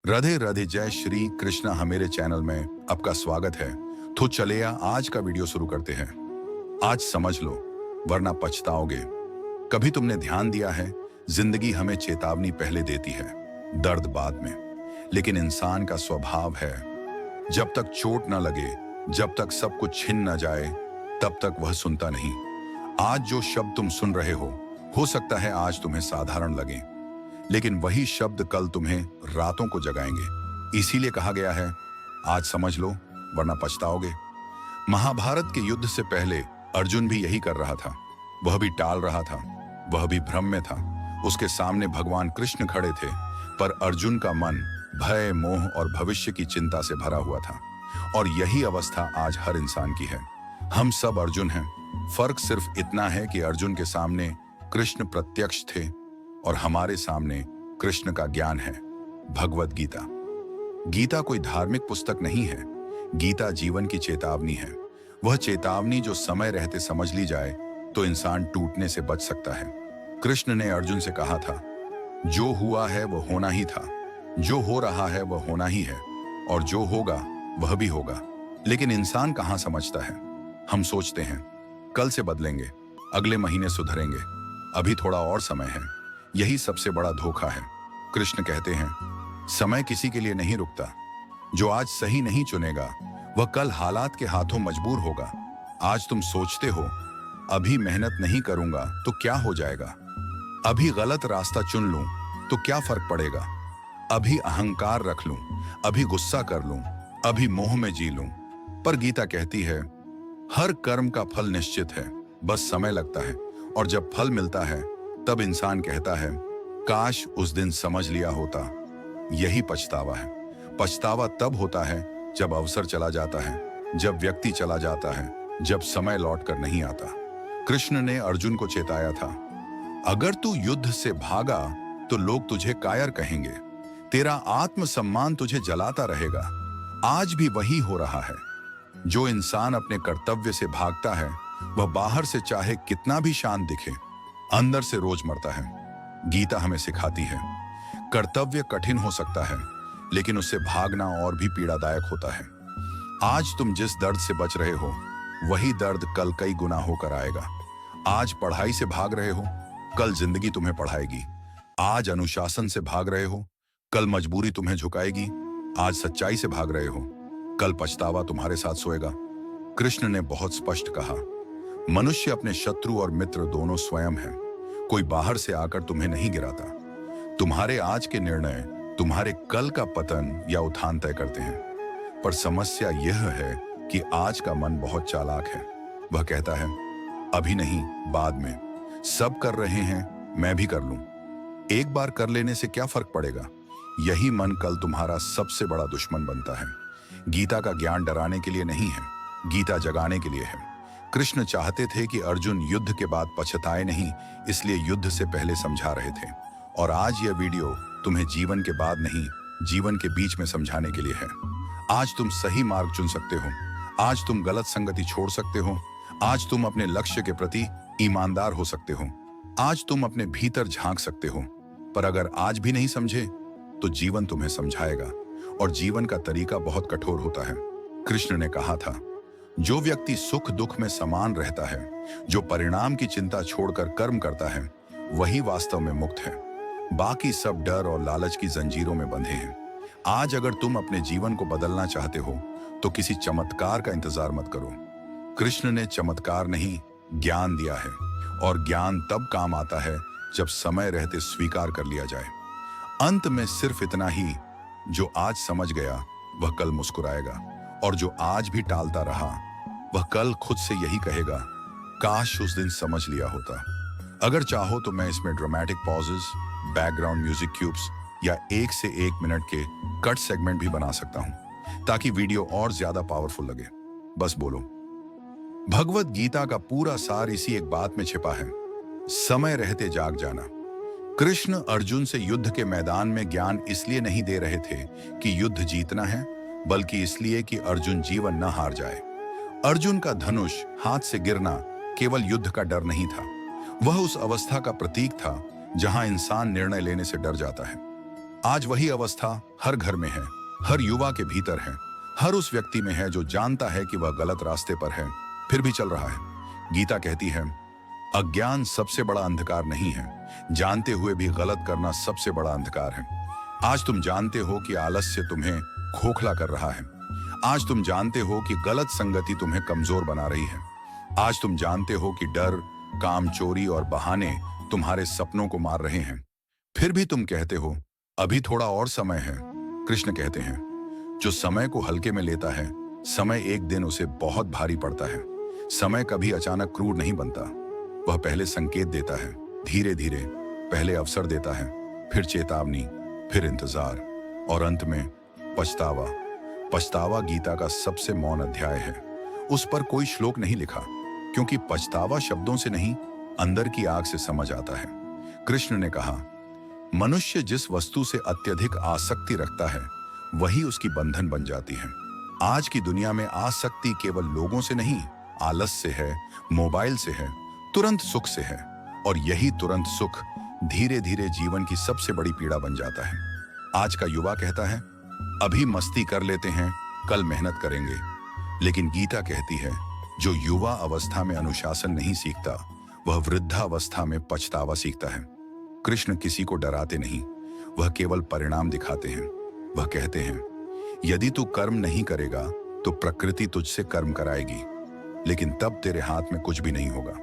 राधे राधे, जय श्री कृष्णा। हमारे चैनल में आपका स्वागत है। तो चलिए आज का वीडियो शुरू करते हैं। आज समझ लो, वरना पछताओगे। कभी तुमने ध्यान दिया है, जिंदगी हमें चेतावनी पहले देती है, दर्द बाद में। लेकिन इंसान का स्वभाव है, जब तक चोट न लगे, जब तक सब कुछ छिन न जाए, तब तक वह सुनता नहीं। आज जो शब्द तुम सुन रहे हो सकता है आज तुम्हें साधारण लगे, लेकिन वही शब्द कल तुम्हें रातों को जगाएंगे। इसीलिए कहा गया है, आज समझ लो वरना पछताओगे। महाभारत के युद्ध से पहले अर्जुन भी यही कर रहा था। वह भी टाल रहा था, वह भी भ्रम में था। उसके सामने भगवान कृष्ण खड़े थे, पर अर्जुन का मन भय, मोह और भविष्य की चिंता से भरा हुआ था। और यही अवस्था आज हर इंसान की है। हम सब अर्जुन हैं। फर्क सिर्फ इतना है कि अर्जुन के सामने कृष्ण प्रत्यक्ष थे और हमारे सामने कृष्ण का ज्ञान है, भगवत गीता। गीता कोई धार्मिक पुस्तक नहीं है, गीता जीवन की चेतावनी है। वह चेतावनी जो समय रहते समझ ली जाए तो इंसान टूटने से बच सकता है। कृष्ण ने अर्जुन से कहा था, जो हुआ है वह होना ही था, जो हो रहा है वह होना ही है, और जो होगा वह भी होगा। लेकिन इंसान कहाँ समझता है। हम सोचते हैं कल से बदलेंगे, अगले महीने सुधरेंगे, अभी थोड़ा और समय है। यही सबसे बड़ा धोखा है। कृष्ण कहते हैं, समय किसी के लिए नहीं रुकता। जो आज सही नहीं चुनेगा वह कल हालात के हाथों मजबूर होगा। आज तुम सोचते हो अभी मेहनत नहीं करूंगा तो क्या हो जाएगा, अभी गलत रास्ता चुन लूं तो क्या फर्क पड़ेगा, अभी अहंकार रख लूं, अभी गुस्सा कर लूं, अभी मोह में जी लूं। पर गीता कहती है, हर कर्म का फल निश्चित है, बस समय लगता है। और जब फल मिलता है तब इंसान कहता है, काश उस दिन समझ लिया होता। यही पछतावा है। पछतावा तब होता है जब अवसर चला जाता है, जब व्यक्ति चला जाता है, जब समय लौट कर नहीं आता। कृष्ण ने अर्जुन को चेताया था, अगर तू युद्ध से भागा तो लोग तुझे कायर कहेंगे, तेरा आत्मसम्मान तुझे जलाता रहेगा। आज भी वही हो रहा है। जो इंसान अपने कर्तव्य से भागता है वह बाहर से चाहे कितना भी शांत दिखे, अंदर से रोज मरता है। गीता हमें सिखाती है, कर्तव्य कठिन हो सकता है, लेकिन उससे भागना और भी पीड़ादायक होता है। आज तुम जिस दर्द से बच रहे हो वही दर्द कल कई गुना होकर आएगा। आज पढ़ाई से भाग रहे हो, कल जिंदगी तुम्हें पढ़ाएगी। आज अनुशासन से भाग रहे हो, कल मजबूरी तुम्हें झुकाएगी। आज सच्चाई से भाग रहे हो, कल पछतावा तुम्हारे साथ सोएगा। कृष्ण ने बहुत स्पष्ट कहा, मनुष्य अपने शत्रु और मित्र दोनों स्वयं है। कोई बाहर से आकर तुम्हें नहीं गिराता। तुम्हारे आज के निर्णय तुम्हारे कल का पतन या उत्थान तय करते हैं। पर समस्या यह है कि आज का मन बहुत चालाक है। वह कहता है, अभी नहीं, बाद में। सब कर रहे हैं, मैं भी कर लूं। एक बार कर लेने से क्या फर्क पड़ेगा। यही मन कल तुम्हारा सबसे बड़ा दुश्मन बनता है। गीता का ज्ञान डराने के लिए नहीं है, गीता जगाने के लिए है। कृष्ण चाहते थे कि अर्जुन युद्ध के बाद पछताए नहीं, इसलिए युद्ध से पहले समझा रहे थे। और आज यह वीडियो तुम्हें जीवन के बाद नहीं, जीवन के बीच में समझाने के लिए है। आज तुम सही मार्ग चुन सकते हो, आज तुम गलत संगति छोड़ सकते हो, आज तुम अपने लक्ष्य के प्रति ईमानदार हो सकते हो, आज तुम अपने भीतर झांक सकते हो। पर अगर आज भी नहीं समझे तो जीवन तुम्हें समझाएगा, और जीवन का तरीका बहुत कठोर होता है। कृष्ण ने कहा था, जो व्यक्ति सुख दुख में समान रहता है, जो परिणाम की चिंता छोड़कर कर्म करता है, वही वास्तव में मुक्त है। बाकी सब डर और लालच की जंजीरों में बंधे हैं। आज अगर तुम अपने जीवन को बदलना चाहते हो तो किसी चमत्कार का इंतजार मत करो। कृष्ण ने चमत्कार नहीं, ज्ञान दिया है, और ज्ञान तब काम आता है जब समय रहते स्वीकार कर लिया जाए। अंत में सिर्फ इतना ही, जो आज समझ गया वह कल मुस्कुराएगा, और जो आज भी टालता रहा वह कल खुद से यही कहेगा, काश उस दिन समझ लिया होता। अगर चाहो तो मैं इसमें dramatic pauses, background music cubes या 1 से 1 मिनट के कट सेगमेंट भी बना सकता हूं, ताकि वीडियो और ज्यादा पावरफुल लगे। बस बोलो। भगवत गीता का पूरा सार इसी एक बात में छिपा है, समय रहते जाग जाना। कृष्ण अर्जुन से युद्ध के मैदान में ज्ञान इसलिए नहीं दे रहे थे कि युद्ध जीतना है, बल्कि इसलिए कि अर्जुन जीवन न हार जाए। अर्जुन का धनुष हाथ से गिरना केवल युद्ध का डर नहीं था, वह उस अवस्था का प्रतीक था जहां इंसान निर्णय लेने से डर जाता है। आज वही अवस्था हर घर में है, हर युवा के भीतर है, हर उस व्यक्ति में है जो जानता है कि वह गलत रास्ते पर है, फिर भी चल रहा है। गीता कहती है, अज्ञान सबसे बड़ा अंधकार नहीं है, जानते हुए भी गलत करना सबसे बड़ा अंधकार है। आज तुम जानते हो कि आलस्य तुम्हें खोखला कर रहा है। आज तुम जानते हो कि गलत संगति तुम्हें कमजोर बना रही है। आज तुम जानते हो कि डर, काम चोरी और बहाने तुम्हारे सपनों को मार रहे हैं। फिर भी तुम कहते हो अभी थोड़ा और समय है। कृष्ण कहते हैं, जो समय को हल्के में लेता है, समय एक दिन उसे बहुत भारी पड़ता है। समय कभी अचानक क्रूर नहीं बनता। वह पहले संकेत देता है, धीरे धीरे, पहले अवसर देता है, फिर चेतावनी, फिर इंतजार और अंत में पछतावा। पछतावा गीता का सबसे मौन अध्याय है। उस पर कोई श्लोक नहीं लिखा, क्योंकि पछतावा शब्दों से नहीं, अंदर की आग से समझ आता है। कृष्ण ने कहा, मनुष्य जिस वस्तु से अत्यधिक आसक्ति रखता है, वही उसकी बंधन बन जाती है। आज की दुनिया में आसक्ति केवल लोगों से नहीं, आलस से है, मोबाइल से है, तुरंत सुख से है, और यही तुरंत सुख धीरे धीरे जीवन की सबसे बड़ी पीड़ा बन जाता है। आज का युवा कहता है, अभी मस्ती कर लेते हैं, कल मेहनत करेंगे। लेकिन गीता कहती है, जो युवा अवस्था में अनुशासन नहीं सीखता, वह वृद्धावस्था में पछतावा सीखता है। कृष्ण किसी को डराते नहीं, वह केवल परिणाम दिखाते हैं। वह कहते हैं, यदि तू कर्म नहीं करेगा तो प्रकृति तुझसे कर्म कराएगी, लेकिन तब तेरे हाथ में कुछ भी नहीं होगा।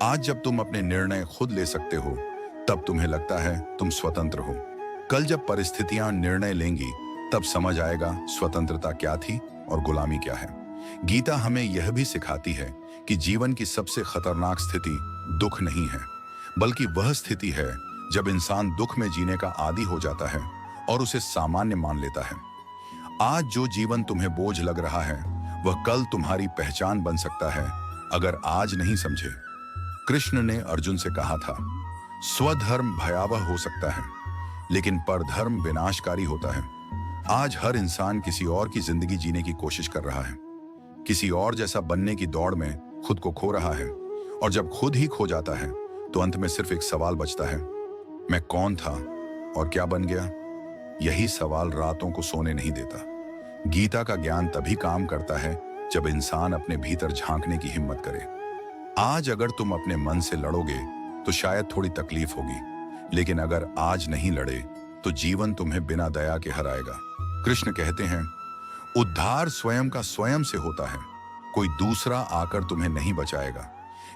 आज जब तुम अपने निर्णय खुद ले सकते हो, तब तुम्हें लगता है तुम स्वतंत्र हो। कल जब परिस्थितियां निर्णय लेंगी, तब समझ आएगा स्वतंत्रता क्या थी और गुलामी क्या है। गीता हमें यह भी सिखाती है कि जीवन की सबसे खतरनाक स्थिति दुख नहीं है, बल्कि वह स्थिति है जब इंसान दुख में जीने का आदी हो जाता है और उसे सामान्य मान लेता है। आज जो जीवन तुम्हें बोझ लग रहा है, वह कल तुम्हारी पहचान बन सकता है, अगर आज नहीं समझे। कृष्ण ने अर्जुन से कहा था, स्वधर्म भयावह हो सकता है, लेकिन परधर्म विनाशकारी होता है। आज हर इंसान किसी और की जिंदगी जीने की कोशिश कर रहा है, किसी और जैसा बनने की दौड़ में खुद को खो रहा है, और जब खुद ही खो जाता है तो अंत में सिर्फ एक सवाल बचता है, मैं कौन था और क्या बन गया? यही सवाल रातों को सोने नहीं देता। गीता का ज्ञान तभी काम करता है जब इंसान अपने भीतर झांकने की हिम्मत करे। आज अगर तुम अपने मन से लड़ोगे तो शायद थोड़ी तकलीफ होगी, लेकिन अगर आज नहीं लड़े तो जीवन तुम्हें बिना दया के हराएगा। कृष्ण कहते हैं, उद्धार स्वयं का स्वयं से होता है, कोई दूसरा आकर तुम्हें नहीं बचाएगा।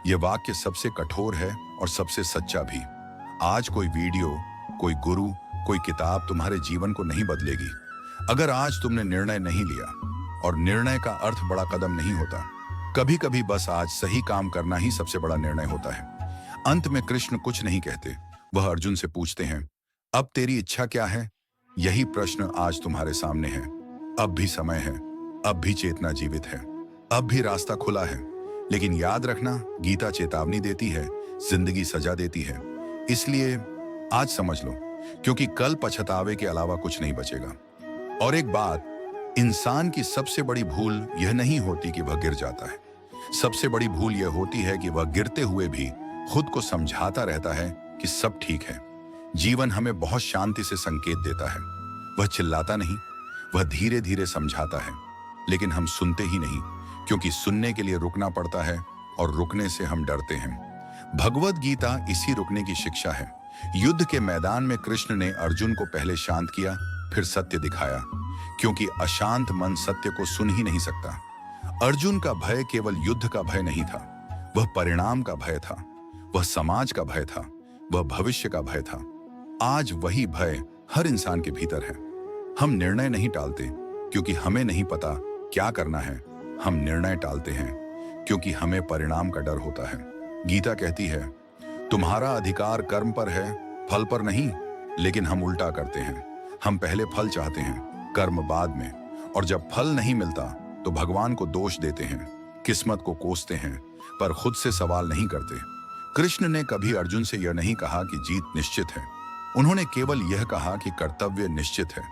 यह वाक्य सबसे कठोर है और सबसे सच्चा भी। आज कोई वीडियो, कोई गुरु, कोई किताब तुम्हारे जीवन को नहीं बदलेगी। अगर आज तुमने निर्णय नहीं लिया, और निर्णय का अर्थ बड़ा कदम नहीं होता, कभी कभी बस आज सही काम करना ही सबसे बड़ा निर्णय होता है। अंत में कृष्ण कुछ नहीं कहते, वह अर्जुन से पूछते हैं, अब तेरी इच्छा क्या है? यही प्रश्न आज तुम्हारे सामने है। अब भी समय है, अब भी चेतना जीवित है, अब भी रास्ता खुला है। लेकिन याद रखना, गीता चेतावनी देती है, जिंदगी सजा देती है। इसलिए आज समझ लो, क्योंकि कल पछतावे के अलावा कुछ नहीं बचेगा। और एक बात, इंसान की सबसे बड़ी भूल यह नहीं होती कि वह गिर जाता है, सबसे बड़ी भूल यह होती है कि वह गिरते हुए भी खुद को समझाता रहता है कि सब ठीक है। जीवन हमें बहुत शांति से संकेत देता है, वह चिल्लाता नहीं, वह धीरे धीरे समझाता है, लेकिन हम सुनते ही नहीं, क्योंकि सुनने के लिए रुकना पड़ता है, और रुकने से हम डरते हैं। भगवद गीता इसी रुकने की शिक्षा है। युद्ध के मैदान में कृष्ण ने अर्जुन को पहले शांत किया, फिर सत्य दिखाया, क्योंकि अशांत मन सत्य को सुन ही नहीं सकता। अर्जुन का भय केवल युद्ध का भय नहीं था, वह परिणाम का भय था, वह समाज का भय था, वह भविष्य का भय था। आज वही भय हर इंसान के भीतर है। हम निर्णय नहीं टालते क्योंकि हमें नहीं पता क्या करना है, हम निर्णय टालते हैं क्योंकि हमें परिणाम का डर होता है। गीता कहती है, तुम्हारा अधिकार कर्म पर है, फल पर नहीं। लेकिन हम उल्टा करते हैं, हम पहले फल चाहते हैं, कर्म बाद में, और जब फल नहीं मिलता तो भगवान को दोष देते हैं, किस्मत को कोसते हैं, पर खुद से सवाल नहीं करते। कृष्ण ने कभी अर्जुन से यह नहीं कहा कि जीत निश्चित है, उन्होंने केवल यह कहा कि कर्तव्य निश्चित है।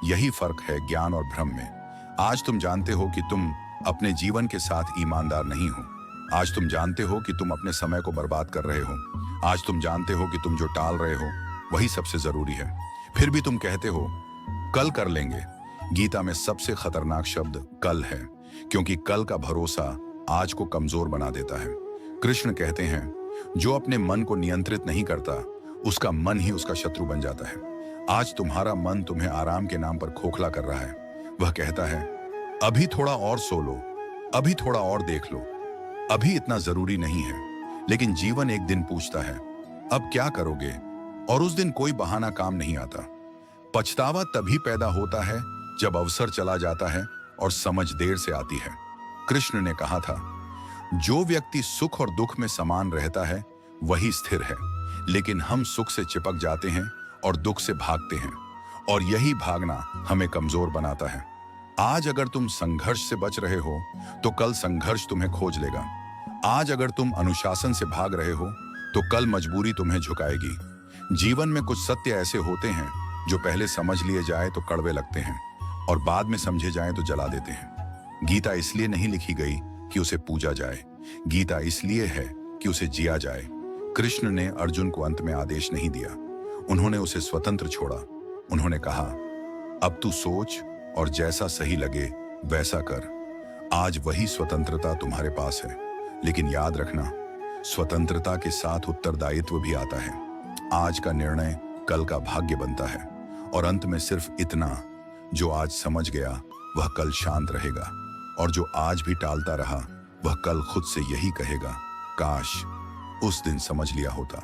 यही फर्क है ज्ञान और भ्रम में। आज तुम जानते हो कि तुम अपने जीवन के साथ ईमानदार नहीं हो। आज तुम जानते हो कि तुम अपने समय को बर्बाद कर रहे हो। आज तुम जानते हो कि तुम जो टाल रहे हो वही सबसे जरूरी है। फिर भी तुम कहते हो कल कर लेंगे। गीता में सबसे खतरनाक शब्द कल है, क्योंकि कल का भरोसा आज को कमजोर बना देता है। कृष्ण कहते हैं जो अपने मन को नियंत्रित नहीं करता उसका मन ही उसका शत्रु बन जाता है। आज तुम्हारा मन तुम्हें आराम के नाम पर खोखला कर रहा है। वह कहता है अभी थोड़ा और सो लो, अभी थोड़ा और देख लो, अभी इतना जरूरी नहीं है। लेकिन जीवन एक दिन पूछता है अब क्या करोगे, और उस दिन कोई बहाना काम नहीं आता। पछतावा तभी पैदा होता है जब अवसर चला जाता है और समझ देर से आती है। कृष्ण ने कहा था जो व्यक्ति सुख और दुख में समान रहता है वही स्थिर है, लेकिन हम सुख से चिपक जाते हैं और दुख से भागते हैं, और यही भागना हमें कमजोर बनाता है। आज अगर तुम संघर्ष से बच रहे हो तो कल संघर्ष तुम्हें खोज लेगा। आज अगर तुम अनुशासन से भाग रहे हो तो कल मजबूरी तुम्हें झुकाएगी। जीवन में कुछ सत्य ऐसे होते हैं जो पहले समझ लिए जाए तो कड़वे लगते हैं और बाद में समझे जाए तो जला देते हैं। गीता इसलिए नहीं लिखी गई कि उसे पूजा जाए, गीता इसलिए है कि उसे जिया जाए। कृष्ण ने अर्जुन को अंत में आदेश नहीं दिया, उन्होंने उसे स्वतंत्र छोड़ा। उन्होंने कहा अब तू सोच और जैसा सही लगे वैसा कर। आज वही स्वतंत्रता तुम्हारे पास है, लेकिन याद रखना स्वतंत्रता के साथ उत्तरदायित्व भी आता है। आज का निर्णय कल का भाग्य बनता है, और अंत में सिर्फ इतना, जो आज समझ गया वह कल शांत रहेगा, और जो आज भी टालता रहा वह कल खुद से यही कहेगा काश उस दिन समझ लिया होता।